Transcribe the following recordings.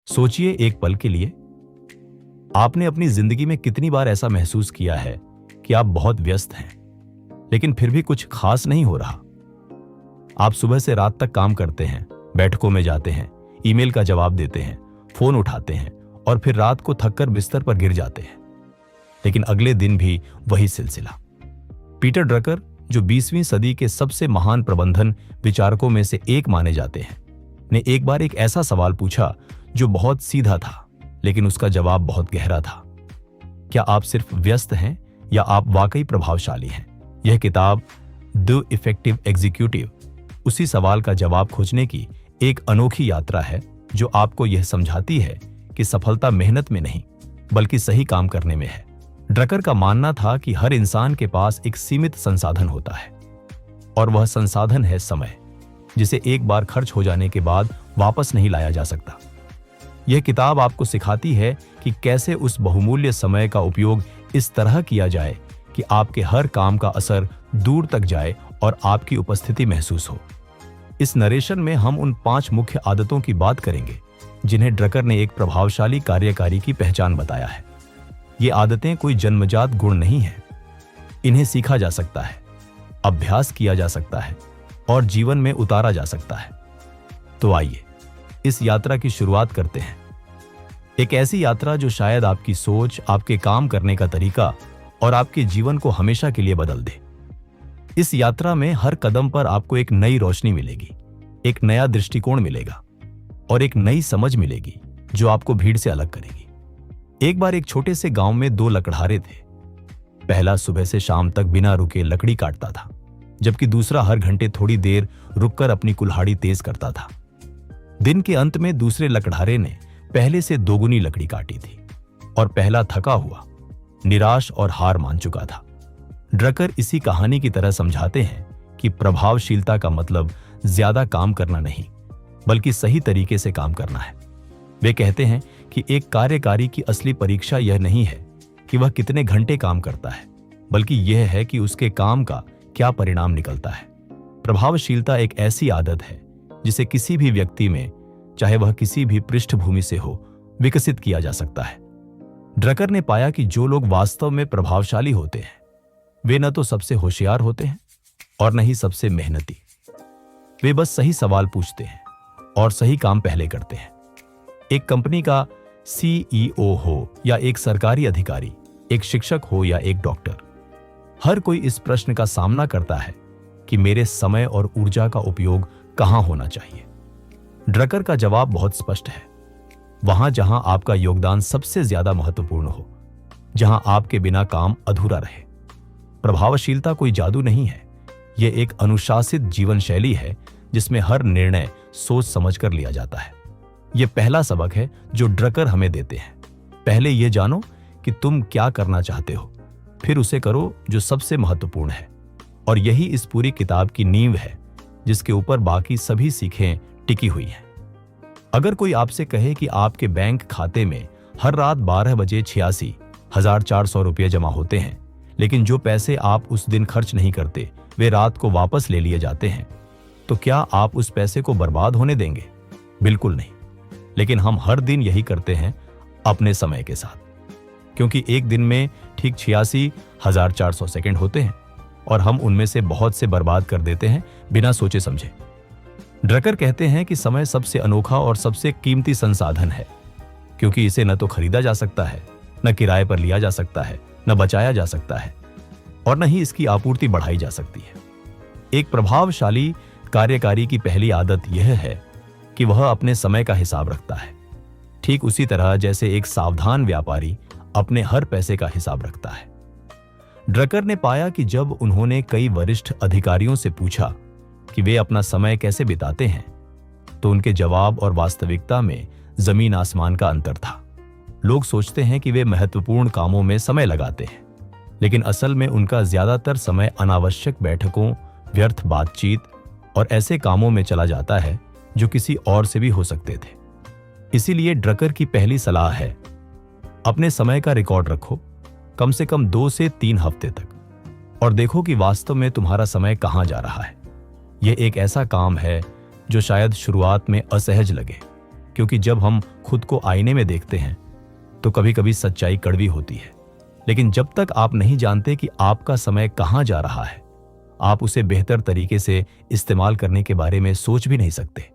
सोचिए एक पल के लिए, आपने अपनी जिंदगी में कितनी बार ऐसा महसूस किया है कि आप बहुत व्यस्त हैं, लेकिन फिर भी कुछ खास नहीं हो रहा। आप सुबह से रात तक काम करते हैं, बैठकों में जाते हैं, ईमेल का जवाब देते हैं, फोन उठाते हैं और फिर रात को थककर बिस्तर पर गिर जाते हैं, लेकिन अगले दिन भी वही सिलसिला। पीटर ड्रकर, जो 20वीं सदी के सबसे महान प्रबंधन विचारकों में से एक माने जाते हैं, ने एक बार एक ऐसा सवाल पूछा जो बहुत सीधा था, लेकिन उसका जवाब बहुत गहरा था। क्या आप सिर्फ व्यस्त हैं या आप वाकई प्रभावशाली हैं? यह किताब द इफेक्टिव एग्जीक्यूटिव उसी सवाल का जवाब खोजने की एक अनोखी यात्रा है, जो आपको यह समझाती है कि सफलता मेहनत में नहीं बल्कि सही काम करने में है। ड्रकर का मानना था कि हर इंसान के पास एक सीमित संसाधन होता है, और वह संसाधन है समय, जिसे एक बार खर्च हो जाने के बाद वापस नहीं लाया जा सकता। यह किताब आपको सिखाती है कि कैसे उस बहुमूल्य समय का उपयोग इस तरह किया जाए कि आपके हर काम का असर दूर तक जाए और आपकी उपस्थिति महसूस हो। इस नरेशन में हम उन 5 मुख्य आदतों की बात करेंगे जिन्हें ड्रकर ने एक प्रभावशाली कार्यकारी की पहचान बताया है। ये आदतें कोई जन्मजात गुण नहीं है, इन्हें सीखा जा सकता है, अभ्यास किया जा सकता है और जीवन में उतारा जा सकता है। तो आइए इस यात्रा की शुरुआत करते हैं। एक ऐसी यात्रा जो शायद आपकी सोच, आपके काम करने का तरीका और आपके जीवन को हमेशा के लिए बदल दे। इस यात्रा में हर कदम पर आपको एक नई रोशनी मिलेगी, एक नया दृष्टिकोण मिलेगा और एक नई समझ मिलेगी जो आपको भीड़ से अलग करेगी। एक बार एक छोटे से गांव में 2 लकड़हारे थे। पहला सुबह से शाम तक बिना रुके लकड़ी काटता था, जबकि दूसरा हर घंटे थोड़ी देर रुककर अपनी कुल्हाड़ी तेज करता था। दिन के अंत में दूसरे लकड़हारे ने पहले से 2 गुनी लकड़ी काटी थी और पहला थका हुआ, निराश और हार मान चुका था। ड्रकर इसी कहानी की तरह समझाते हैं कि प्रभावशीलता का मतलब ज्यादा काम करना नहीं, बल्कि सही तरीके से काम करना है। वे कहते हैं कि एक कार्यकारी की असली परीक्षा यह नहीं है कि वह कितने घंटे काम करता है, बल्कि यह है कि उसके काम का क्या परिणाम निकलता है। प्रभावशीलता एक ऐसी आदत है जिसे किसी भी व्यक्ति में, चाहे वह किसी भी पृष्ठभूमि से हो, विकसित किया जा सकता है। ड्रकर ने पाया कि जो लोग वास्तव में प्रभावशाली होते हैं, वे न तो सबसे होशियार होते हैं और न ही सबसे मेहनती। वे बस सही सवाल पूछते हैं और सही काम पहले करते हैं। एक कंपनी का CEO हो या एक सरकारी अधिकारी, एक शिक्षक हो या एक डॉक्टर, हर कोई इस प्रश्न का सामना करता है कि मेरे समय और ऊर्जा का उपयोग कहां होना चाहिए। ड्रकर का जवाब बहुत स्पष्ट है, वहां जहां आपका योगदान सबसे ज्यादा महत्वपूर्ण हो, जहां आपके बिना काम अधूरा रहे। प्रभावशीलता कोई जादू नहीं है, यह एक अनुशासित जीवन शैली है जिसमें हर निर्णय सोच समझकर लिया जाता है। यह पहला सबक है जो ड्रकर हमें देते हैं। पहले यह जानो कि तुम क्या करना चाहते हो, फिर उसे करो जो सबसे महत्वपूर्ण है। और यही इस पूरी किताब की नींव है जिसके ऊपर बाकी सभी सीखें टिकी हुई हैं। अगर कोई आपसे कहे कि आपके बैंक खाते में हर रात 12 बजे 86,400 रुपये जमा होते हैं, लेकिन जो पैसे आप उस दिन खर्च नहीं करते वे रात को वापस ले लिए जाते हैं, तो क्या आप उस पैसे को बर्बाद होने देंगे? बिल्कुल नहीं। लेकिन हम हर दिन यही करते हैं अपने समय के साथ, क्योंकि एक दिन में ठीक 86,400 सेकंड होते हैं और हम उनमें से बहुत से बर्बाद कर देते हैं बिना सोचे समझे। ड्रकर कहते हैं कि समय सबसे अनोखा और सबसे कीमती संसाधन है, क्योंकि इसे न तो खरीदा जा सकता है, न किराए पर लिया जा सकता है, न बचाया जा सकता है और न ही इसकी आपूर्ति बढ़ाई जा सकती है। एक प्रभावशाली कार्यकारी की पहली आदत यह है कि वह अपने समय का हिसाब रखता है, ठीक उसी तरह जैसे एक सावधान व्यापारी अपने हर पैसे का हिसाब रखता है। ड्रकर ने पाया कि जब उन्होंने कई वरिष्ठ अधिकारियों से पूछा कि वे अपना समय कैसे बिताते हैं, तो उनके जवाब और वास्तविकता में जमीन आसमान का अंतर था। लोग सोचते हैं कि वे महत्वपूर्ण कामों में समय लगाते हैं, लेकिन असल में उनका ज्यादातर समय अनावश्यक बैठकों, व्यर्थ बातचीत और ऐसे कामों में चला जाता है जो किसी और से भी हो सकते थे। इसीलिए ड्रकर की पहली सलाह है, अपने समय का रिकॉर्ड रखो, कम से कम 2 से 3 हफ्ते तक, और देखो कि वास्तव में तुम्हारा समय कहां जा रहा है। यह एक ऐसा काम है जो शायद शुरुआत में असहज लगे, क्योंकि जब हम खुद को आईने में देखते हैं तो कभी कभी सच्चाई कड़वी होती है। लेकिन जब तक आप नहीं जानते कि आपका समय कहां जा रहा है, आप उसे बेहतर तरीके से इस्तेमाल करने के बारे में सोच भी नहीं सकते।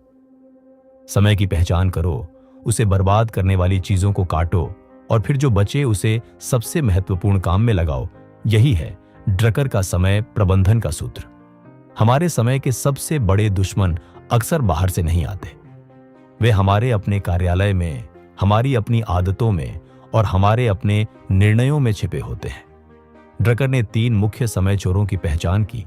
समय की पहचान करो, उसे बर्बाद करने वाली चीजों को काटो और फिर जो बचे उसे सबसे महत्वपूर्ण काम में लगाओ। यही है ड्रकर का समय प्रबंधन का सूत्र। हमारे समय के सबसे बड़े दुश्मन अक्सर बाहर से नहीं आते। वे हमारे अपने कार्यालय में, हमारी अपनी आदतों में और हमारे अपने निर्णयों में छिपे होते हैं। ड्रकर ने 3 मुख्य समय चोरों की पहचान की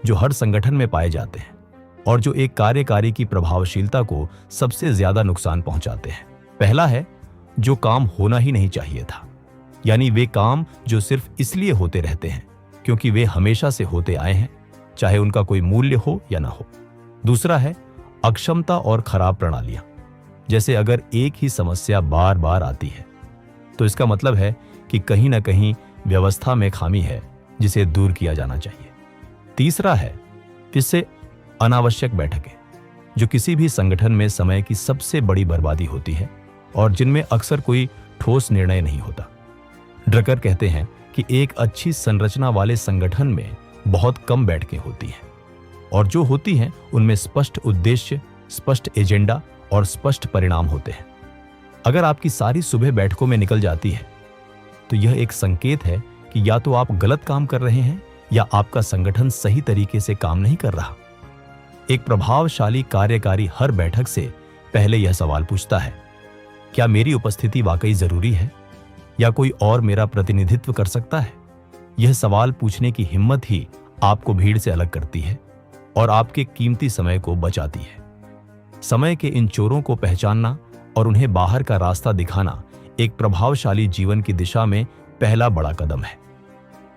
जो हर संगठन में पाए जाते हैं और जो एक कार्यकारी की प्रभावशीलता को सबसे ज्यादा नुकसान पहुंचाते हैं। पहला है जो काम होना ही नहीं चाहिए था, यानी वे काम जो सिर्फ इसलिए होते रहते हैं क्योंकि वे हमेशा से होते आए हैं, चाहे उनका कोई मूल्य हो या ना हो। दूसरा है अक्षमता और खराब प्रणालियां। जैसे अगर एक ही समस्या बार बार आती है तो इसका मतलब है कि कहीं ना कहीं व्यवस्था में खामी है जिसे दूर किया जाना चाहिए। तीसरा है इससे अनावश्यक बैठकें, जो किसी भी संगठन में समय की सबसे बड़ी बर्बादी होती है और जिनमें अक्सर कोई ठोस निर्णय नहीं होता। ड्रकर कहते हैं कि एक अच्छी संरचना वाले संगठन में बहुत कम बैठकें होती हैं और जो होती हैं उनमें स्पष्ट उद्देश्य, स्पष्ट एजेंडा और स्पष्ट परिणाम होते हैं। अगर आपकी सारी सुबह बैठकों में निकल जाती है तो यह एक संकेत है कि या तो आप गलत काम कर रहे हैं या आपका संगठन सही तरीके से काम नहीं कर रहा। एक प्रभावशाली कार्यकारी हर बैठक से पहले यह सवाल पूछता है, क्या मेरी उपस्थिति वाकई जरूरी है या कोई और मेरा प्रतिनिधित्व कर सकता है? यह सवाल पूछने की हिम्मत ही आपको भीड़ से अलग करती है और आपके कीमती समय को बचाती है। समय के इन चोरों को पहचानना और उन्हें बाहर का रास्ता दिखाना एक प्रभावशाली जीवन की दिशा में पहला बड़ा कदम है।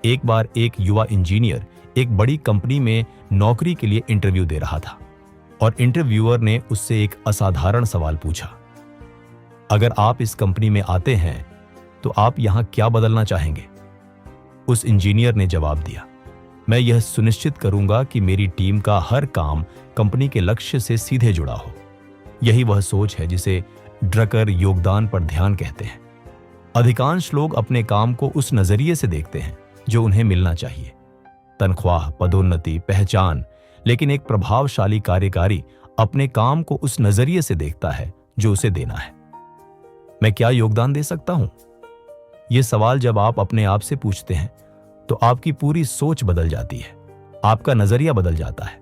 एक बार एक युवा इंजीनियर एक बड़ी कंपनी में नौकरी के लिए इंटरव्यू दे रहा था और इंटरव्यूअर ने उससे एक असाधारण सवाल पूछा, अगर आप इस कंपनी में आते हैं तो आप यहां क्या बदलना चाहेंगे? उस इंजीनियर ने जवाब दिया, मैं यह सुनिश्चित करूंगा कि मेरी टीम का हर काम कंपनी के लक्ष्य से सीधे जुड़ा हो। यही वह सोच है जिसे ड्रकर योगदान पर ध्यान कहते हैं। अधिकांश लोग अपने काम को उस नजरिए से देखते हैं जो उन्हें मिलना चाहिए, तनख्वाह, पदोन्नति, पहचान। लेकिन एक प्रभावशाली कार्यकारी अपने काम को उस नजरिए से देखता है जो उसे देना है। मैं क्या योगदान दे सकता हूं? यह सवाल जब आप अपने आप से पूछते हैं तो आपकी पूरी सोच बदल जाती है, आपका नजरिया बदल जाता है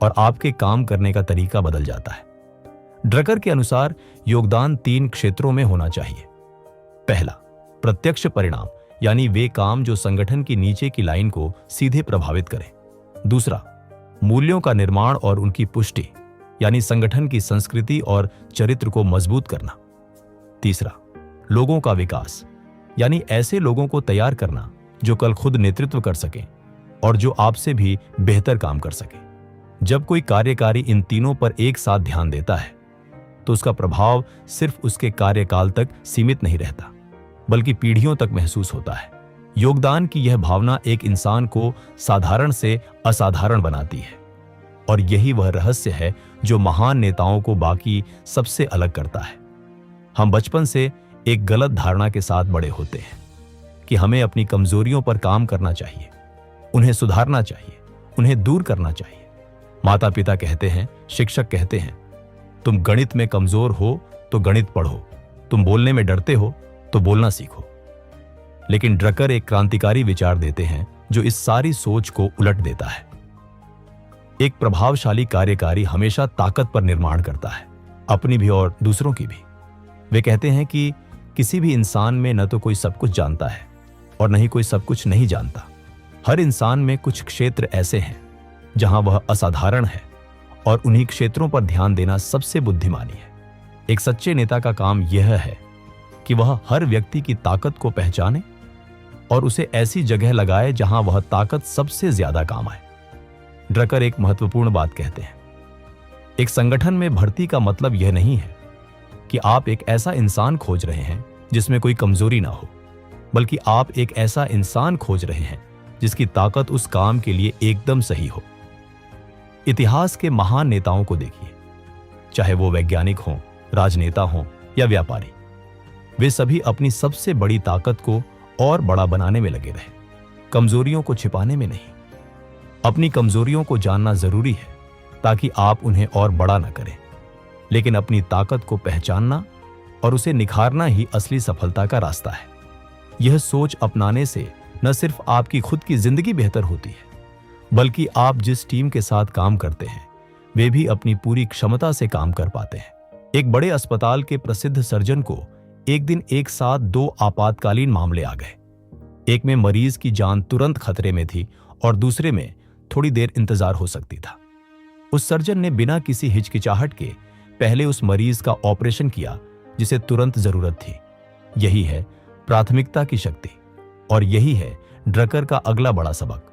और आपके काम करने का तरीका बदल जाता है। ड्रकर के अनुसार योगदान 3 क्षेत्रों में होना चाहिए। पहला, प्रत्यक्ष परिणाम, यानी वे काम जो संगठन की नीचे की लाइन को सीधे प्रभावित करें। दूसरा, मूल्यों का निर्माण और उनकी पुष्टि, यानी संगठन की संस्कृति और चरित्र को मजबूत करना। तीसरा, लोगों का विकास, यानी ऐसे लोगों को तैयार करना जो कल खुद नेतृत्व कर सकें और जो आपसे भी बेहतर काम कर सकें। जब कोई कार्यकारी इन तीनों पर एक साथ ध्यान देता है तो उसका प्रभाव सिर्फ उसके कार्यकाल तक सीमित नहीं रहता, बल्कि पीढ़ियों तक महसूस होता है। योगदान की यह भावना एक इंसान को साधारण से असाधारण बनाती है और यही वह रहस्य है जो महान नेताओं को बाकी सबसे अलग करता है। हम बचपन से एक गलत धारणा के साथ बड़े होते हैं कि हमें अपनी कमजोरियों पर काम करना चाहिए, उन्हें सुधारना चाहिए, उन्हें दूर करना चाहिए। माता पिता कहते हैं, शिक्षक कहते हैं, तुम गणित में कमजोर हो तो गणित पढ़ो, तुम बोलने में डरते हो तो बोलना सीखो। लेकिन ड्रकर एक क्रांतिकारी विचार देते हैं जो इस सारी सोच को उलट देता है। एक प्रभावशाली कार्यकारी हमेशा ताकत पर निर्माण करता है, अपनी भी और दूसरों की भी। वे कहते हैं कि किसी भी इंसान में न तो कोई सब कुछ जानता है और न ही कोई सब कुछ नहीं जानता। हर इंसान में कुछ क्षेत्र ऐसे हैं जहां वह असाधारण है और उन्हीं क्षेत्रों पर ध्यान देना सबसे बुद्धिमानी है। एक सच्चे नेता का काम यह है कि वह हर व्यक्ति की ताकत को पहचाने और उसे ऐसी जगह लगाए जहां वह ताकत सबसे ज्यादा काम आए। ड्रकर एक महत्वपूर्ण बात कहते हैं, एक संगठन में भर्ती का मतलब यह नहीं है कि आप एक ऐसा इंसान खोज रहे हैं जिसमें कोई कमजोरी ना हो, बल्कि आप एक ऐसा इंसान खोज रहे हैं जिसकी ताकत उस काम के लिए एकदम सही हो। इतिहास के महान नेताओं को देखिए, चाहे वो वैज्ञानिक हों राजनेता हों या व्यापारी, वे सभी अपनी सबसे बड़ी ताकत को और बड़ा बनाने में लगे रहे, कमजोरियों को छिपाने में नहीं। अपनी कमजोरियों को जानना जरूरी है ताकि आप उन्हें और बड़ा न करें, लेकिन अपनी ताकत को पहचानना और उसे निखारना ही असली सफलता का रास्ता है। यह सोच अपनाने से न सिर्फ आपकी खुद की जिंदगी बेहतर होती है, बल्कि आप जिस टीम के साथ काम करते हैं वे भी अपनी पूरी क्षमता से काम कर पाते हैं। एक बड़े अस्पताल के प्रसिद्ध सर्जन को एक दिन एक साथ 2 आपातकालीन मामले आ गए। एक में मरीज की जान तुरंत खतरे में थी और दूसरे में थोड़ी देर इंतजार हो सकती था। उस सर्जन ने बिना किसी हिचकिचाहट के पहले उस मरीज का ऑपरेशन किया जिसे तुरंत जरूरत थी। यही है प्राथमिकता की शक्ति और यही है ड्रकर का अगला बड़ा सबक।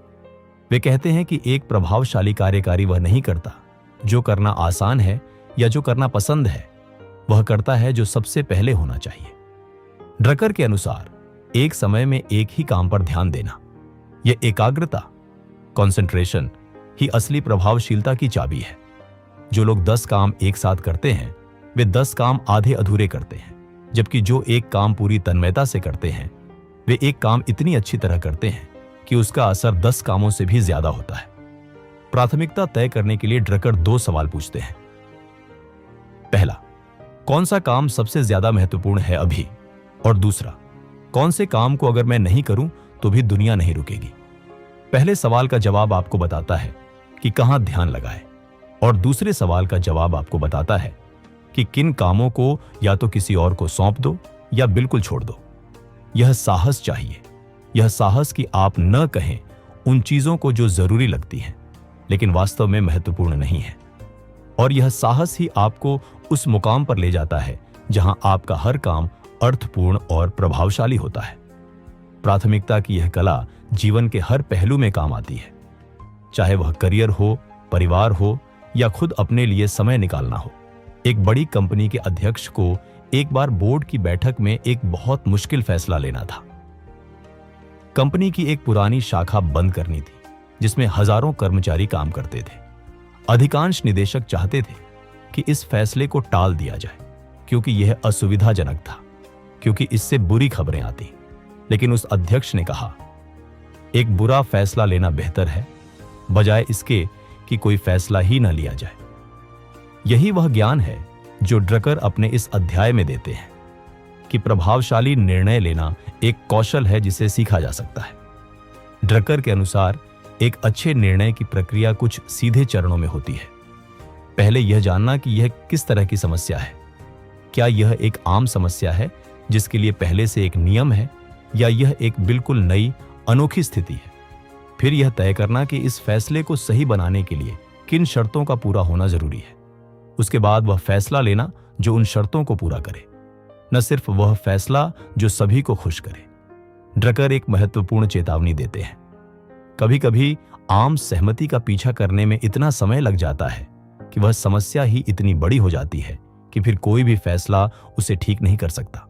वे कहते हैं कि एक प्रभावशाली कार्यकारी वह नहीं करता जो करना आसान है या जो करना पसंद है, वह करता है जो सबसे पहले होना चाहिए। ड्रकर के अनुसार एक समय में एक ही काम पर ध्यान देना, यह एकाग्रता, कंसंट्रेशन ही असली प्रभावशीलता की चाबी है। जो लोग 10 काम एक साथ करते हैं वे 10 काम आधे अधूरे करते हैं, जबकि जो एक काम पूरी तन्मयता से करते हैं वे एक काम इतनी अच्छी तरह करते हैं कि उसका असर 10 कामों से भी ज्यादा होता है। प्राथमिकता तय करने के लिए ड्रकर 2 सवाल पूछते हैं। पहला, कौन सा काम सबसे ज्यादा महत्वपूर्ण है अभी? और दूसरा, कौन से काम को अगर मैं नहीं करूं तो भी दुनिया नहीं रुकेगी? पहले सवाल का जवाब आपको बताता है कि कहां ध्यान लगाएं, और दूसरे सवाल का जवाब आपको बताता है कि किन कामों को या तो किसी और को सौंप दो या बिल्कुल छोड़ दो। यह साहस चाहिए, यह साहस कि आप न कहें उन चीजों को जो जरूरी लगती हैं लेकिन वास्तव में महत्वपूर्ण नहीं है। और यह साहस ही आपको उस मुकाम पर ले जाता है जहां आपका हर काम अर्थपूर्ण और प्रभावशाली होता है। प्राथमिकता की यह कला जीवन के हर पहलू में काम आती है, चाहे वह करियर हो, परिवार हो या खुद अपने लिए समय निकालना हो। एक बड़ी कंपनी के अध्यक्ष को एक बार बोर्ड की बैठक में एक बहुत मुश्किल फैसला लेना था। कंपनी की एक पुरानी शाखा बंद करनी थी जिसमें हजारों कर्मचारी काम करते थे। अधिकांश निदेशक चाहते थे कि इस फैसले को टाल दिया जाए क्योंकि यह असुविधाजनक था, क्योंकि इससे बुरी खबरें आती। लेकिन उस अध्यक्ष ने कहा, एक बुरा फैसला लेना बेहतर है बजाय इसके कि कोई फैसला ही न लिया जाए। यही वह ज्ञान है जो ड्रकर अपने इस अध्याय में देते हैं कि प्रभावशाली निर्णय लेना एक कौशल है जिसे सीखा जा सकता है। ड्रकर के अनुसार एक अच्छे निर्णय की प्रक्रिया कुछ सीधे चरणों में होती है। पहले यह जानना कि यह किस तरह की समस्या है। क्या यह एक आम समस्या है जिसके लिए पहले से एक नियम है, या यह एक बिल्कुल नई अनोखी स्थिति है? फिर यह तय करना कि इस फैसले को सही बनाने के लिए किन शर्तों का पूरा होना जरूरी है। उसके बाद वह फैसला लेना जो उन शर्तों को पूरा करे, न सिर्फ वह फैसला जो सभी को खुश करे। ड्रकर एक महत्वपूर्ण चेतावनी देते हैं। कभी कभी आम सहमति का पीछा करने में इतना समय लग जाता है कि वह समस्या ही इतनी बड़ी हो जाती है कि फिर कोई भी फैसला उसे ठीक नहीं कर सकता।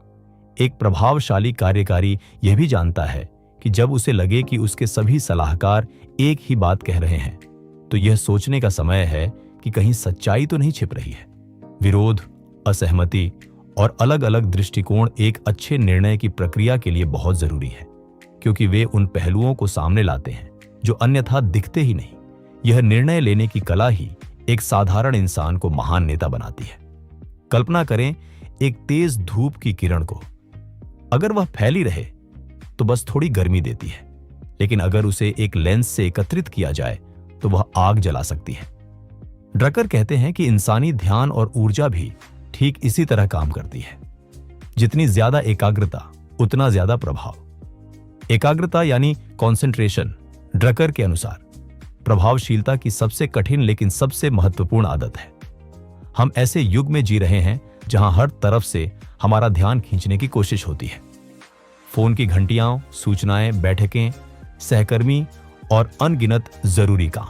एक प्रभावशाली कार्यकारी यह भी जानता है कि जब उसे लगे कि उसके सभी सलाहकार एक ही बात कह रहे हैं तो यह सोचने का समय है कि कहीं सच्चाई तो नहीं छिप रही है। विरोध, असहमति और अलग अलग दृष्टिकोण एक अच्छे निर्णय की प्रक्रिया के लिए बहुत जरूरी है, क्योंकि वे उन पहलुओं को सामने लाते हैं जो अन्यथा दिखते ही नहीं। यह निर्णय लेने की कला ही एक साधारण इंसान को महान नेता बनाती है। कल्पना करें एक तेज धूप की किरण को। अगर वह फैली रहे तो बस थोड़ी गर्मी देती है, लेकिन अगर उसे एक लेंस से एकत्रित किया जाए तो वह आग जला सकती है। ड्रकर कहते हैं कि इंसानी ध्यान और ऊर्जा भी ठीक इसी तरह काम करती है। जितनी ज्यादा एकाग्रता उतना ज्यादा प्रभाव। एकाग्रता यानी कॉन्सेंट्रेशन ड्रकर के अनुसार प्रभावशीलता की सबसे कठिन लेकिन सबसे महत्वपूर्ण आदत है। हम ऐसे युग में जी रहे हैं जहां हर तरफ से हमारा ध्यान खींचने की कोशिश होती है। फोन की घंटियां, सूचनाएं, बैठकें, सहकर्मी और अनगिनत जरूरी काम।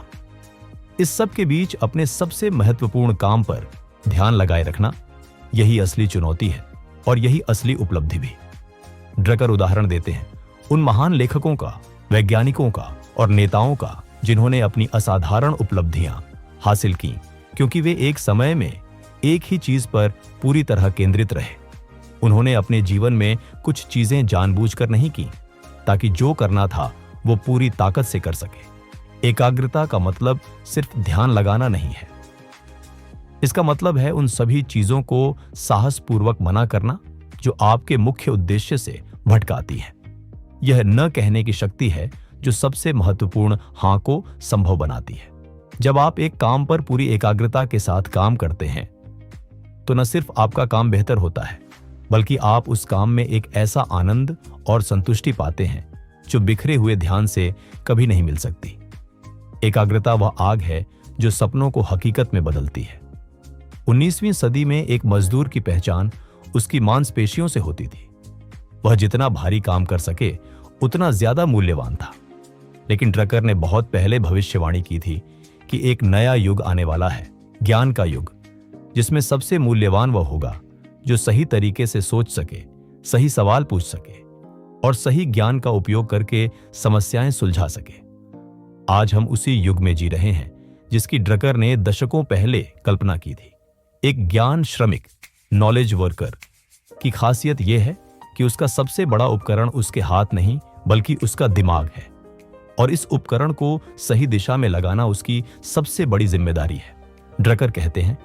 इस सब के बीच अपने सबसे महत्वपूर्ण काम पर ध्यान लगाए रखना, यही असली चुनौती है और यही असली उपलब्धि भी। ड्रकर उदाहरण देते हैं उन महान लेखकों का, वैज्ञानिकों का और नेताओं का जिन्होंने अपनी असाधारण उपलब्धियां हासिल की क्योंकि वे एक समय में एक ही चीज पर पूरी तरह केंद्रित रहे। उन्होंने अपने जीवन में कुछ चीजें जानबूझकर नहीं की ताकि जो करना था वो पूरी ताकत से कर सके। एकाग्रता का मतलब सिर्फ ध्यान लगाना नहीं है। इसका मतलब है उन सभी चीजों को साहसपूर्वक मना करना जो आपके मुख्य उद्देश्य से भटकाती हैं। यह न कहने की शक्ति है जो सबसे महत्वपूर्ण हां को संभव बनाती है। जब आप एक काम पर पूरी एकाग्रता के साथ काम करते हैं तो न सिर्फ आपका काम बेहतर होता है, बल्कि आप उस काम में एक ऐसा आनंद और संतुष्टि पाते हैं जो बिखरे हुए ध्यान से कभी नहीं मिल सकती। एकाग्रता वह आग है जो सपनों को हकीकत में बदलती है। 19वीं सदी में एक मजदूर की पहचान उसकी मांसपेशियों से होती थी। वह जितना भारी काम कर सके उतना ज्यादा मूल्यवान था। लेकिन ड्रकर ने बहुत पहले भविष्यवाणी की थी कि एक नया युग आने वाला है, ज्ञान का युग, जिसमें सबसे मूल्यवान वह होगा जो सही तरीके से सोच सके, सही सवाल पूछ सके और सही ज्ञान का उपयोग करके समस्याएं सुलझा सके। आज हम उसी युग में जी रहे हैं जिसकी ड्रकर ने दशकों पहले कल्पना की थी। एक ज्ञान श्रमिक, नॉलेज वर्कर की खासियत यह है कि उसका सबसे बड़ा उपकरण उसके हाथ नहीं बल्कि उसका दिमाग है, और इस उपकरण को सही दिशा में लगाना उसकी सबसे बड़ी जिम्मेदारी है। ड्रकर कहते हैं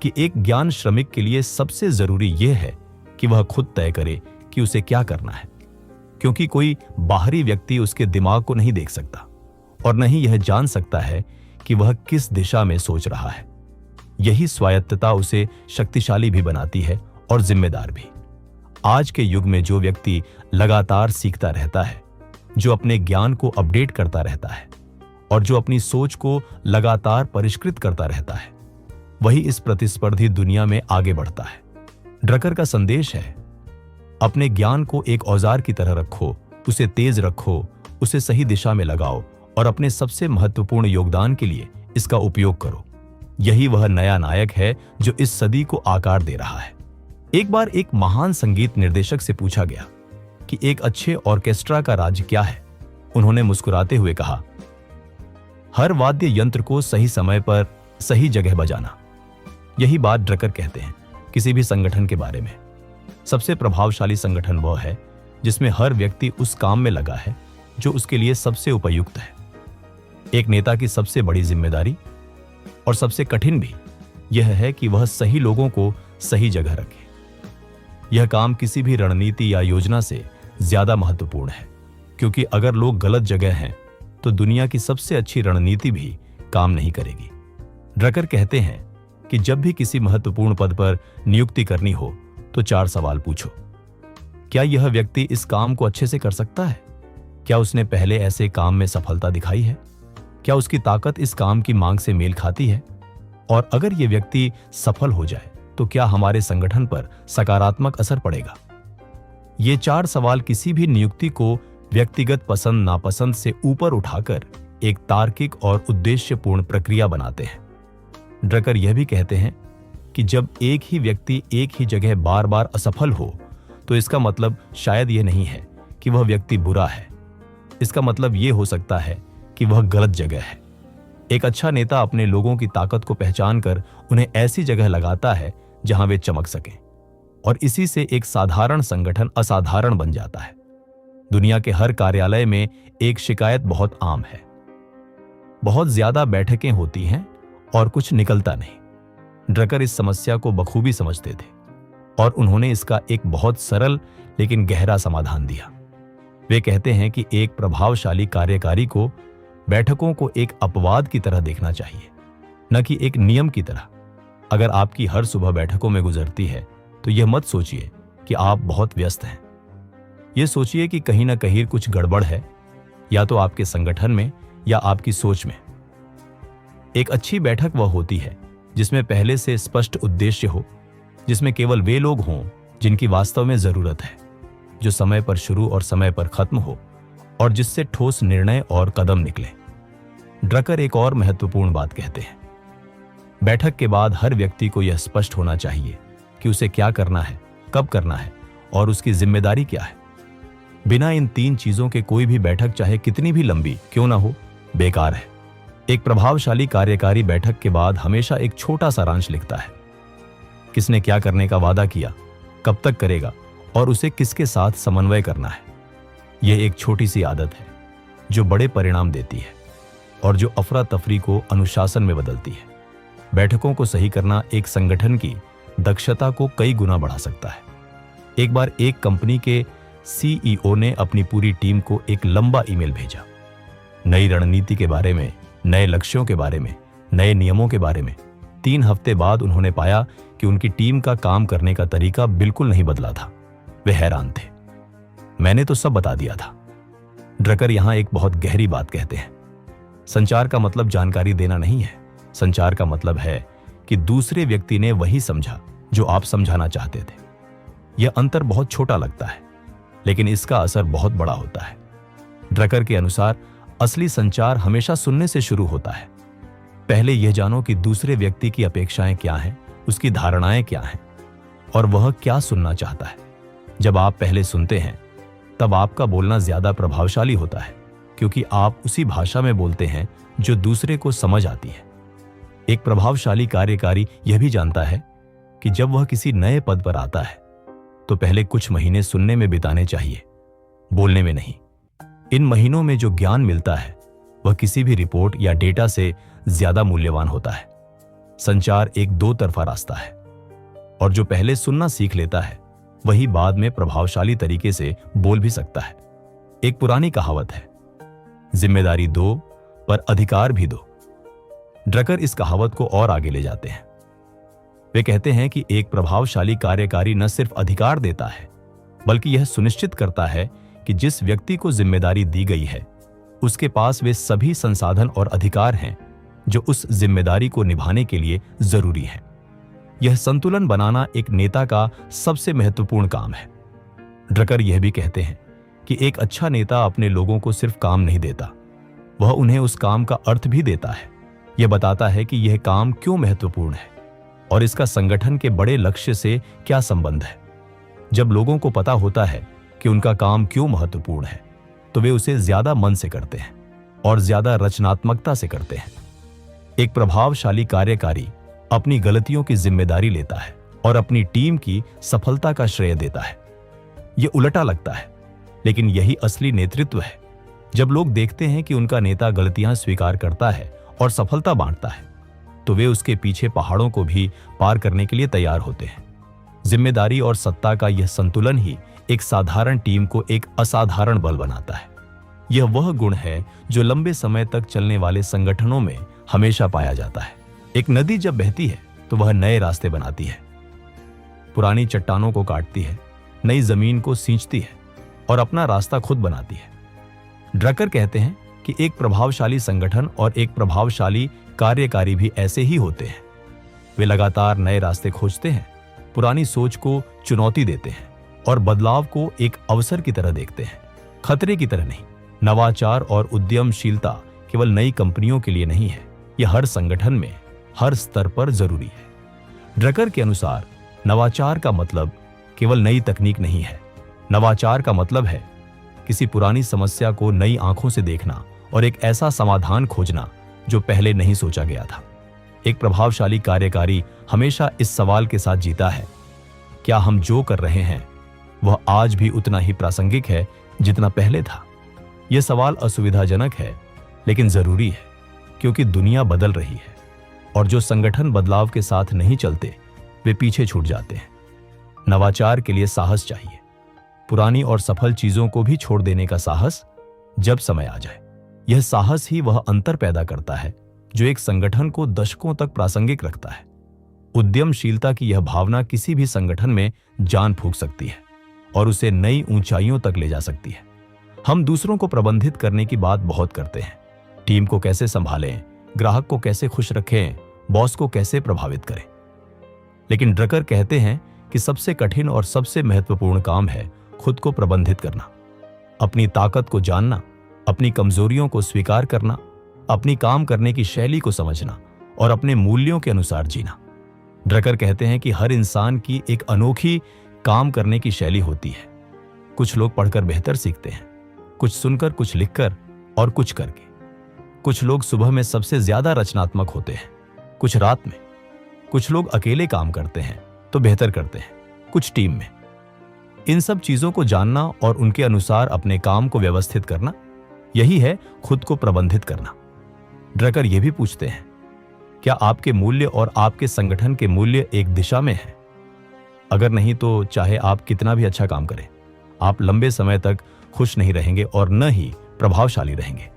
कि एक ज्ञान श्रमिक के लिए सबसे जरूरी यह है कि वह खुद तय करे कि उसे क्या करना है, क्योंकि कोई बाहरी व्यक्ति उसके दिमाग को नहीं देख सकता और न ही यह जान सकता है कि वह किस दिशा में सोच रहा है। यही स्वायत्तता उसे शक्तिशाली भी बनाती है और जिम्मेदार भी। आज के युग में जो व्यक्ति लगातार सीखता रहता है, जो अपने ज्ञान को अपडेट करता रहता है और जो अपनी सोच को लगातार परिष्कृत करता रहता है, वही इस प्रतिस्पर्धी दुनिया में आगे बढ़ता है। ड्रकर का संदेश है, अपने ज्ञान को एक औजार की तरह रखो, उसे तेज रखो, उसे सही दिशा में लगाओ और अपने सबसे महत्वपूर्ण योगदान के लिए इसका उपयोग करो। यही वह नया नायक है जो इस सदी को आकार दे रहा है। एक बार एक महान संगीत निर्देशक से पूछा गया कि एक अच्छे ऑर्केस्ट्रा का राज क्या है। उन्होंने मुस्कुराते हुए कहा, हर वाद्य यंत्र को सही समय पर सही जगह बजाना। यही बात ड्रकर कहते हैं किसी भी संगठन के बारे में। सबसे प्रभावशाली संगठन वह है जिसमें हर व्यक्ति उस काम में लगा है जो उसके लिए सबसे उपयुक्त है। एक नेता की सबसे बड़ी जिम्मेदारी और सबसे कठिन भी यह है कि वह सही लोगों को सही जगह रखे। यह काम किसी भी रणनीति या योजना से ज्यादा महत्वपूर्ण है, क्योंकि अगर लोग गलत जगह हैं तो दुनिया की सबसे अच्छी रणनीति भी काम नहीं करेगी। ड्रकर कहते हैं कि जब भी किसी महत्वपूर्ण पद पर नियुक्ति करनी हो तो 4 सवाल पूछो। क्या यह व्यक्ति इस काम को अच्छे से कर सकता है? क्या उसने पहले ऐसे काम में सफलता दिखाई है? क्या उसकी ताकत इस काम की मांग से मेल खाती है? और अगर यह व्यक्ति सफल हो जाए तो क्या हमारे संगठन पर सकारात्मक असर पड़ेगा? ये 4 सवाल किसी भी नियुक्ति को व्यक्तिगत पसंद नापसंद से ऊपर उठाकर एक तार्किक और उद्देश्यपूर्ण प्रक्रिया बनाते हैं। ड्रकर यह भी कहते हैं कि जब एक ही व्यक्ति एक ही जगह बार बार असफल हो तो इसका मतलब शायद यह नहीं है कि वह व्यक्ति बुरा है। इसका मतलब यह हो सकता है कि वह गलत जगह है। एक अच्छा नेता अपने लोगों की ताकत को पहचान कर उन्हें ऐसी जगह लगाता है जहां वे चमक सकें, और इसी से एक साधारण संगठन असाधारण बन जाता है। दुनिया के हर कार्यालय में एक शिकायत बहुत आम है, बहुत ज्यादा बैठकें होती हैं और कुछ निकलता नहीं। ड्रकर इस समस्या को बखूबी समझते थे और उन्होंने इसका एक बहुत सरल लेकिन गहरा समाधान दिया। वे कहते हैं कि एक प्रभावशाली कार्यकारी को बैठकों को एक अपवाद की तरह देखना चाहिए, न कि एक नियम की तरह। अगर आपकी हर सुबह बैठकों में गुजरती है तो यह मत सोचिए कि आप बहुत व्यस्त हैं। यह सोचिए कि कहीं ना कहीं कुछ गड़बड़ है, या तो आपके संगठन में या आपकी सोच में। एक अच्छी बैठक वह होती है जिसमें पहले से स्पष्ट उद्देश्य हो, जिसमें केवल वे लोग हों जिनकी वास्तव में जरूरत है, जो समय पर शुरू और समय पर खत्म हो और जिससे ठोस निर्णय और कदम निकले। ड्रकर एक और महत्वपूर्ण बात कहते हैं, बैठक के बाद हर व्यक्ति को यह स्पष्ट होना चाहिए कि उसे क्या करना है, कब करना है और उसकी जिम्मेदारी क्या है। बिना इन 3 चीजों के कोई भी बैठक चाहे कितनी भी लंबी क्यों ना हो, बेकार है। एक प्रभावशाली कार्यकारी बैठक के बाद हमेशा एक छोटा सारांश लिखता है। किसने क्या करने का वादा किया, कब तक करेगा और उसे किसके साथ समन्वय करना है। यह एक छोटी सी आदत है जो बड़े परिणाम देती है और जो अफरा तफरी को अनुशासन में बदलती है। बैठकों को सही करना एक संगठन की दक्षता को कई गुना बढ़ा सकता है। एक बार एक कंपनी के सीईओ ने अपनी पूरी टीम को एक लंबा ईमेल भेजा, नई रणनीति के बारे में, नए लक्ष्यों के बारे में, नए नियमों के बारे में। 3 हफ्ते बाद उन्होंने पाया कि उनकी टीम का काम करने का तरीका बिल्कुल नहीं बदला था। वे हैरान थे। मैंने तो सब बता दिया था। ड्रकर यहां एक बहुत गहरी बात कहते हैं। संचार का मतलब जानकारी देना नहीं है। संचार का मतलब है कि दूसरे व्यक्ति ने वही समझा जो आप समझाना चाहते थे। यह अंतर बहुत छोटा लगता है, लेकिन इसका असर बहुत बड़ा होता है। ड्रकर के अनुसार असली संचार हमेशा सुनने से शुरू होता है। पहले यह जानो कि दूसरे व्यक्ति की अपेक्षाएं क्या हैं, उसकी धारणाएं क्या हैं और वह क्या सुनना चाहता है। जब आप पहले सुनते हैं तब आपका बोलना ज्यादा प्रभावशाली होता है, क्योंकि आप उसी भाषा में बोलते हैं जो दूसरे को समझ आती है। एक प्रभावशाली कार्यकारी यह भी जानता है कि जब वह किसी नए पद पर आता है तो पहले कुछ महीने सुनने में बिताने चाहिए, बोलने में नहीं। इन महीनों में जो ज्ञान मिलता है वह किसी भी रिपोर्ट या डेटा से ज्यादा मूल्यवान होता है। संचार एक दो तरफा रास्ता है और जो पहले सुनना सीख लेता है वही बाद में प्रभावशाली तरीके से बोल भी सकता है। एक पुरानी कहावत है, जिम्मेदारी दो पर अधिकार भी दो। ड्रकर इस कहावत को और आगे ले जाते हैं। वे कहते हैं कि एक प्रभावशाली कार्यकारी न सिर्फ अधिकार देता है, बल्कि यह सुनिश्चित करता है कि जिस व्यक्ति को जिम्मेदारी दी गई है उसके पास वे सभी संसाधन और अधिकार हैं जो उस जिम्मेदारी को निभाने के लिए जरूरी है। यह संतुलन बनाना एक नेता का सबसे महत्वपूर्ण काम है। ड्रकर यह भी कहते हैं कि एक अच्छा नेता अपने लोगों को सिर्फ काम नहीं देता, वह उन्हें उस काम का अर्थ भी देता है। यह बताता है कि यह काम क्यों महत्वपूर्ण है और इसका संगठन के बड़े लक्ष्य से क्या संबंध है। जब लोगों को पता होता है कि उनका काम क्यों महत्वपूर्ण है तो वे उसे ज्यादा मन से करते हैं और ज्यादा रचनात्मकता से करते हैं। एक प्रभावशाली कार्यकारी अपनी गलतियों की जिम्मेदारी लेता है और अपनी टीम की सफलता का श्रेय देता है। यह उलटा लगता है, लेकिन यही असली नेतृत्व है। जब लोग देखते हैं कि उनका नेता गलतियां स्वीकार करता है और सफलता बांटता है तो वे उसके पीछे पहाड़ों को भी पार करने के लिए तैयार होते हैं। जिम्मेदारी और सत्ता का यह संतुलन ही एक साधारण टीम को एक असाधारण बल बनाता है। यह वह गुण है जो लंबे समय तक चलने वाले संगठनों में हमेशा पाया जाता है। एक नदी जब बहती है तो वह नए रास्ते बनाती है, पुरानी चट्टानों को काटती है, नई जमीन को सींचती है और अपना रास्ता खुद बनाती है। ड्रकर कहते हैं कि एक प्रभावशाली संगठन और एक प्रभावशाली कार्यकारी भी ऐसे ही होते हैं। वे लगातार नए रास्ते खोजते हैं, पुरानी सोच को चुनौती देते हैं और बदलाव को एक अवसर की तरह देखते हैं, खतरे की तरह नहीं। नवाचार और उद्यमशीलता केवल नई कंपनियों के लिए नहीं है, यह हर संगठन में हर स्तर पर जरूरी है। ड्रकर के अनुसार नवाचार का मतलब केवल नई तकनीक नहीं है। नवाचार का मतलब है किसी पुरानी समस्या को नई आंखों से देखना और एक ऐसा समाधान खोजना जो पहले नहीं सोचा गया था। एक प्रभावशाली कार्यकारी हमेशा इस सवाल के साथ जीता है, क्या हम जो कर रहे हैं वह आज भी उतना ही प्रासंगिक है जितना पहले था। यह सवाल असुविधाजनक है लेकिन जरूरी है, क्योंकि दुनिया बदल रही है और जो संगठन बदलाव के साथ नहीं चलते वे पीछे छूट जाते हैं। नवाचार के लिए साहस चाहिए, पुरानी और सफल चीजों को भी छोड़ देने का साहस जब समय आ जाए। यह साहस ही वह अंतर पैदा करता है जो एक संगठन को दशकों तक प्रासंगिक रखता है। उद्यमशीलता की यह भावना किसी भी संगठन में जान फूंक सकती है और उसे नई ऊंचाइयों तक ले जा सकती है। हम दूसरों को प्रबंधित करने की बात बहुत करते हैं, टीम को कैसे संभालें, ग्राहक को कैसे खुश रखें, बॉस को कैसे प्रभावित करें। लेकिन ड्रकर कहते हैं कि सबसे कठिन और सबसे महत्वपूर्ण काम है खुद को प्रबंधित करना, अपनी ताकत को जानना, अपनी कमजोरियों को स्वीकार करना, अपनी काम करने की शैली को समझना और अपने मूल्यों के अनुसार जीना। ड्रकर कहते हैं कि हर इंसान की एक अनोखी काम करने की शैली होती है। कुछ लोग पढ़कर बेहतर सीखते हैं, कुछ सुनकर, कुछ लिखकर और कुछ करके। कुछ लोग सुबह में सबसे ज्यादा रचनात्मक होते हैं, कुछ रात में। कुछ लोग अकेले काम करते हैं तो बेहतर करते हैं, कुछ टीम में। इन सब चीजों को जानना और उनके अनुसार अपने काम को व्यवस्थित करना, यही है खुद को प्रबंधित करना। ड्रकर यह भी पूछते हैं, क्या आपके मूल्य और आपके संगठन के मूल्य एक दिशा में है? अगर नहीं तो चाहे आप कितना भी अच्छा काम करें, आप लंबे समय तक खुश नहीं रहेंगे और न ही प्रभावशाली रहेंगे।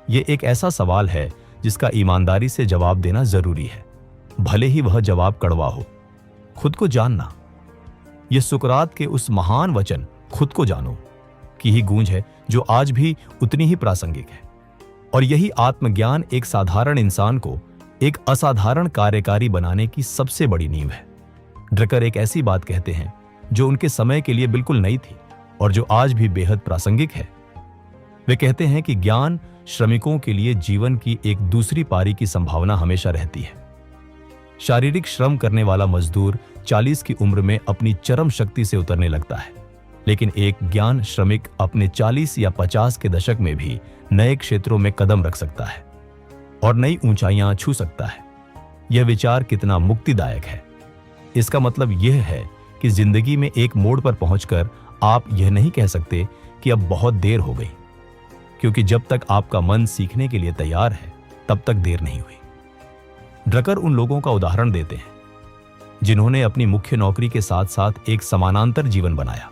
यह एक ऐसा सवाल है जिसका ईमानदारी से जवाब देना जरूरी है, भले ही वह जवाब कड़वा हो। खुद को जानना, यह सुकरात के उस महान वचन खुद को जानो की ही गूंज है जो आज भी उतनी ही प्रासंगिक है। और यही आत्मज्ञान एक साधारण इंसान को एक असाधारण कार्यकारी बनाने की सबसे बड़ी नींव है। ड्रकर एक ऐसी बात कहते हैं जो उनके समय के लिए बिल्कुल नई थी और जो आज भी बेहद प्रासंगिक है। वे कहते हैं कि ज्ञान श्रमिकों के लिए जीवन की एक दूसरी पारी की संभावना हमेशा रहती है। शारीरिक श्रम करने वाला मजदूर 40 की उम्र में अपनी चरम शक्ति से उतरने लगता है, लेकिन एक ज्ञान श्रमिक अपने 40 या 50 के दशक में भी नए क्षेत्रों में कदम रख सकता है और नई ऊंचाइयां छू सकता है। यह विचार कितना मुक्तिदायक है। इसका मतलब यह है कि जिंदगी में एक मोड़ पर पहुंचकर आप यह नहीं कह सकते कि अब बहुत देर हो गई, क्योंकि जब तक आपका मन सीखने के लिए तैयार है तब तक देर नहीं हुई। ड्रकर उन लोगों का उदाहरण देते हैं जिन्होंने अपनी मुख्य नौकरी के साथ साथ एक समानांतर जीवन बनाया।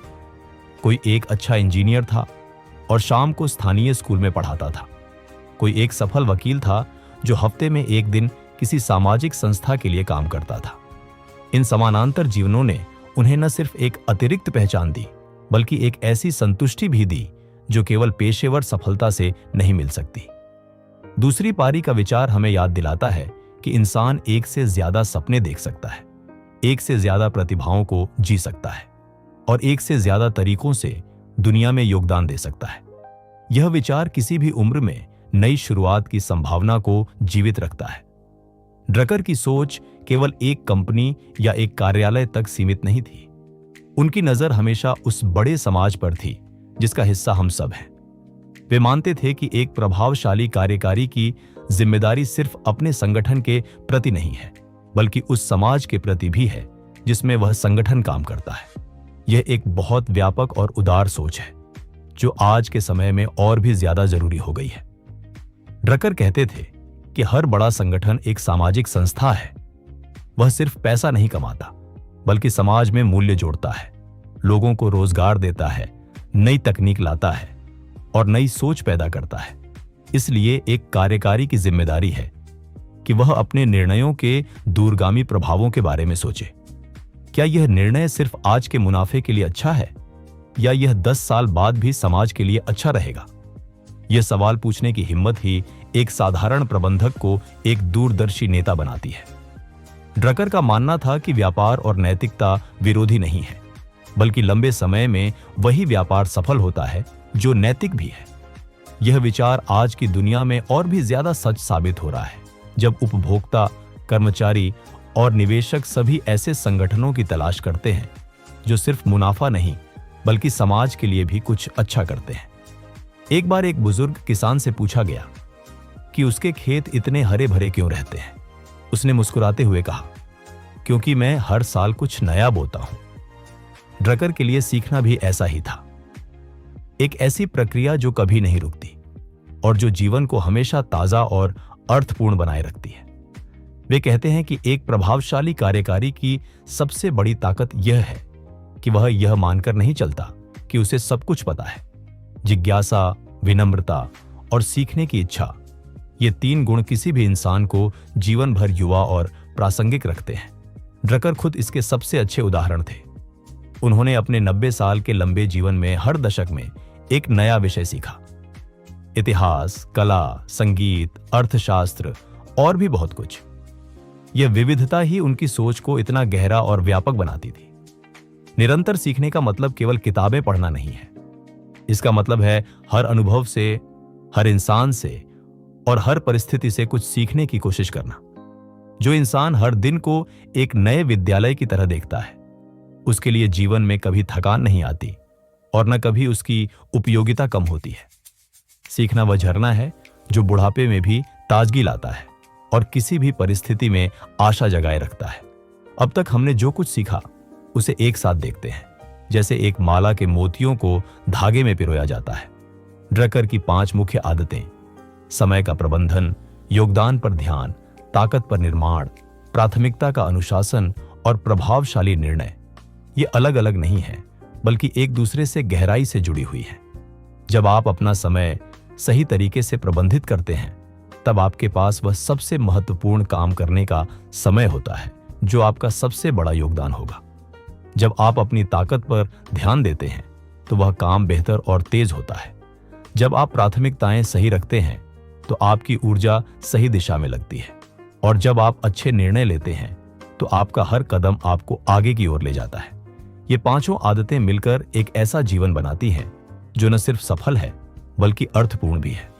कोई एक अच्छा इंजीनियर था और शाम को स्थानीय स्कूल में पढ़ाता था। कोई एक सफल वकील था जो हफ्ते में एक दिन किसी सामाजिक संस्था के लिए काम करता था। इन समानांतर जीवनों ने उन्हें न सिर्फ एक अतिरिक्त पहचान दी, बल्कि एक ऐसी संतुष्टि भी दी जो केवल पेशेवर सफलता से नहीं मिल सकती। दूसरी पारी का विचार हमें याद दिलाता है कि इंसान एक से ज्यादा सपने देख सकता है, एक से ज्यादा प्रतिभाओं को जी सकता है और एक से ज्यादा तरीकों से दुनिया में योगदान दे सकता है। यह विचार किसी भी उम्र में नई शुरुआत की संभावना को जीवित रखता है। ड्रकर की सोच केवल एक कंपनी या एक कार्यालय तक सीमित नहीं थी। उनकी नजर हमेशा उस बड़े समाज पर थी जिसका हिस्सा हम सब हैं। वे मानते थे कि एक प्रभावशाली कार्यकारी की जिम्मेदारी सिर्फ अपने संगठन के प्रति नहीं है, बल्कि उस समाज के प्रति भी है जिसमें वह संगठन काम करता है। यह एक बहुत व्यापक और उदार सोच है जो आज के समय में और भी ज्यादा जरूरी हो गई है। ड्रकर कहते थे कि हर बड़ा संगठन एक सामाजिक संस्था है। वह सिर्फ पैसा नहीं कमाता, बल्कि समाज में मूल्य जोड़ता है, लोगों को रोजगार देता है, नई तकनीक लाता है और नई सोच पैदा करता है। इसलिए एक कार्यकारी की जिम्मेदारी है कि वह अपने निर्णयों के दूरगामी प्रभावों के बारे में सोचे। क्या यह निर्णय सिर्फ आज के मुनाफे के लिए अच्छा है या यह 10 साल बाद भी समाज के लिए अच्छा रहेगा? यह सवाल पूछने की हिम्मत ही एक साधारण प्रबंधक को एक दूरदर्शी नेता बनाती है। ड्रकर का मानना था कि व्यापार और नैतिकता विरोधी नहीं है, बल्कि लंबे समय में वही व्यापार सफल होता है जो नैतिक भी है। यह विचार आज की दुनिया में और भी ज्यादा सच साबित हो रहा है, जब उपभोक्ता, कर्मचारी और निवेशक सभी ऐसे संगठनों की तलाश करते हैं जो सिर्फ मुनाफा नहीं बल्कि समाज के लिए भी कुछ अच्छा करते हैं। एक बार एक बुजुर्ग किसान से पूछा गया कि उसके खेत इतने हरे भरे क्यों रहते हैं। उसने मुस्कुराते हुए कहा, क्योंकि मैं हर साल कुछ नया बोता हूं। ड्रकर के लिए सीखना भी ऐसा ही था, एक ऐसी प्रक्रिया जो कभी नहीं रुकती और जो जीवन को हमेशा ताजा और अर्थपूर्ण बनाए रखती है। वे कहते हैं कि एक प्रभावशाली कार्यकारी की सबसे बड़ी ताकत यह है कि वह यह मानकर नहीं चलता कि उसे सब कुछ पता है। जिज्ञासा, विनम्रता और सीखने की इच्छा, ये 3 गुण किसी भी इंसान को जीवन भर युवा और प्रासंगिक रखते हैं। ड्रकर खुद इसके सबसे अच्छे उदाहरण थे। उन्होंने अपने 90 साल के लंबे जीवन में हर दशक में एक नया विषय सीखा। इतिहास, कला, संगीत, अर्थशास्त्र और भी बहुत कुछ। यह विविधता ही उनकी सोच को इतना गहरा और व्यापक बनाती थी। निरंतर सीखने का मतलब केवल किताबें पढ़ना नहीं है। इसका मतलब है हर अनुभव से, हर इंसान से और हर परिस्थिति से कुछ सीखने की कोशिश करना। जो इंसान हर दिन को एक नए विद्यालय की तरह देखता है, उसके लिए जीवन में कभी थकान नहीं आती और न कभी उसकी उपयोगिता कम होती है। सीखना वह झरना है जो बुढ़ापे में भी ताजगी लाता है और किसी भी परिस्थिति में आशा जगाए रखता है। अब तक हमने जो कुछ सीखा उसे एक साथ देखते हैं, जैसे एक माला के मोतियों को धागे में पिरोया जाता है। ड्रकर की 5 मुख्य आदतें, समय का प्रबंधन, योगदान पर ध्यान, ताकत पर निर्माण, प्राथमिकता का अनुशासन और प्रभावशाली निर्णय, ये अलग अलग नहीं है बल्कि एक दूसरे से गहराई से जुड़ी हुई है। जब आप अपना समय सही तरीके से प्रबंधित करते हैं तब आपके पास वह सबसे महत्वपूर्ण काम करने का समय होता है जो आपका सबसे बड़ा योगदान होगा। जब आप अपनी ताकत पर ध्यान देते हैं तो वह काम बेहतर और तेज होता है। जब आप प्राथमिकताएं सही रखते हैं तो आपकी ऊर्जा सही दिशा में लगती है, और जब आप अच्छे निर्णय लेते हैं तो आपका हर कदम आपको आगे की ओर ले जाता है। ये 5 आदतें मिलकर एक ऐसा जीवन बनाती हैं जो न सिर्फ सफल है बल्कि अर्थपूर्ण भी है।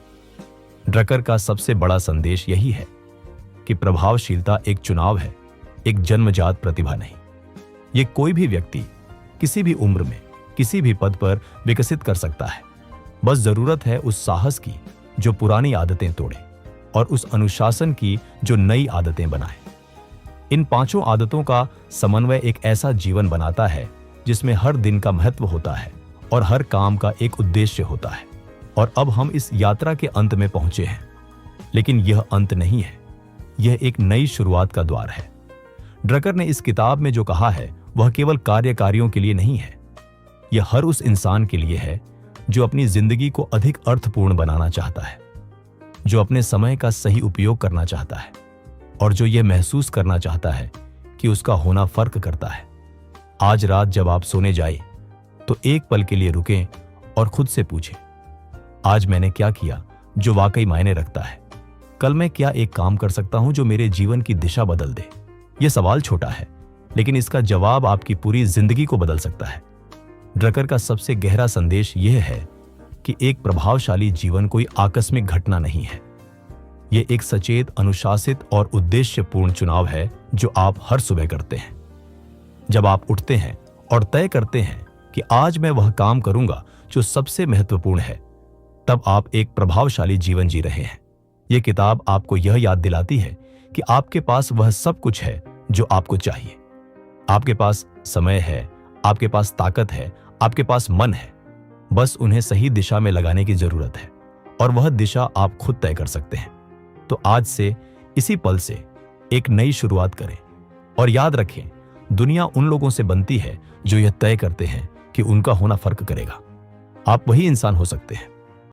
ड्रकर का सबसे बड़ा संदेश यही है कि प्रभावशीलता एक चुनाव है, एक जन्मजात प्रतिभा नहीं। ये कोई भी व्यक्ति किसी भी उम्र में किसी भी पद पर विकसित कर सकता है। बस जरूरत है उस साहस की जो पुरानी आदतें तोड़े और उस अनुशासन की जो नई आदतें बनाए। इन 5 आदतों का समन्वय एक ऐसा जीवन बनाता है जिसमें हर दिन का महत्व होता है और हर काम का एक उद्देश्य होता है। और अब हम इस यात्रा के अंत में पहुंचे हैं, लेकिन यह अंत नहीं है, यह एक नई शुरुआत का द्वार है। ड्रकर ने इस किताब में जो कहा है वह केवल कार्यकारियों के लिए नहीं है, यह हर उस इंसान के लिए है जो अपनी जिंदगी को अधिक अर्थपूर्ण बनाना चाहता है, जो अपने समय का सही उपयोग करना चाहता है और जो यह महसूस करना चाहता है कि उसका होना फर्क करता है। आज रात जब आप सोने जाए तो एक पल के लिए रुकें और खुद से पूछें, आज मैंने क्या किया जो वाकई मायने रखता है? कल मैं क्या एक काम कर सकता हूं जो मेरे जीवन की दिशा बदल दे? यह सवाल छोटा है, लेकिन इसका जवाब आपकी पूरी जिंदगी को बदल सकता है। ड्रकर का सबसे गहरा संदेश यह है कि एक प्रभावशाली जीवन कोई आकस्मिक घटना नहीं है। यह एक सचेत, अनुशासित और उद्देश्यपूर्ण चुनाव है जो आप हर सुबह करते हैं। जब आप उठते हैं और तय करते हैं कि आज मैं वह काम करूंगा जो सबसे महत्वपूर्ण है, तब आप एक प्रभावशाली जीवन जी रहे हैं। यह किताब आपको यह याद दिलाती है कि आपके पास वह सब कुछ है जो आपको चाहिए। आपके पास समय है, आपके पास ताकत है, आपके पास मन है, बस उन्हें सही दिशा में लगाने की जरूरत है, और वह दिशा आप खुद तय कर सकते हैं। तो आज से, इसी पल से एक नई शुरुआत करें और याद रखें, दुनिया उन लोगों से बनती है जो यह तय करते हैं कि उनका होना फर्क करेगा। आप वही इंसान हो सकते हैं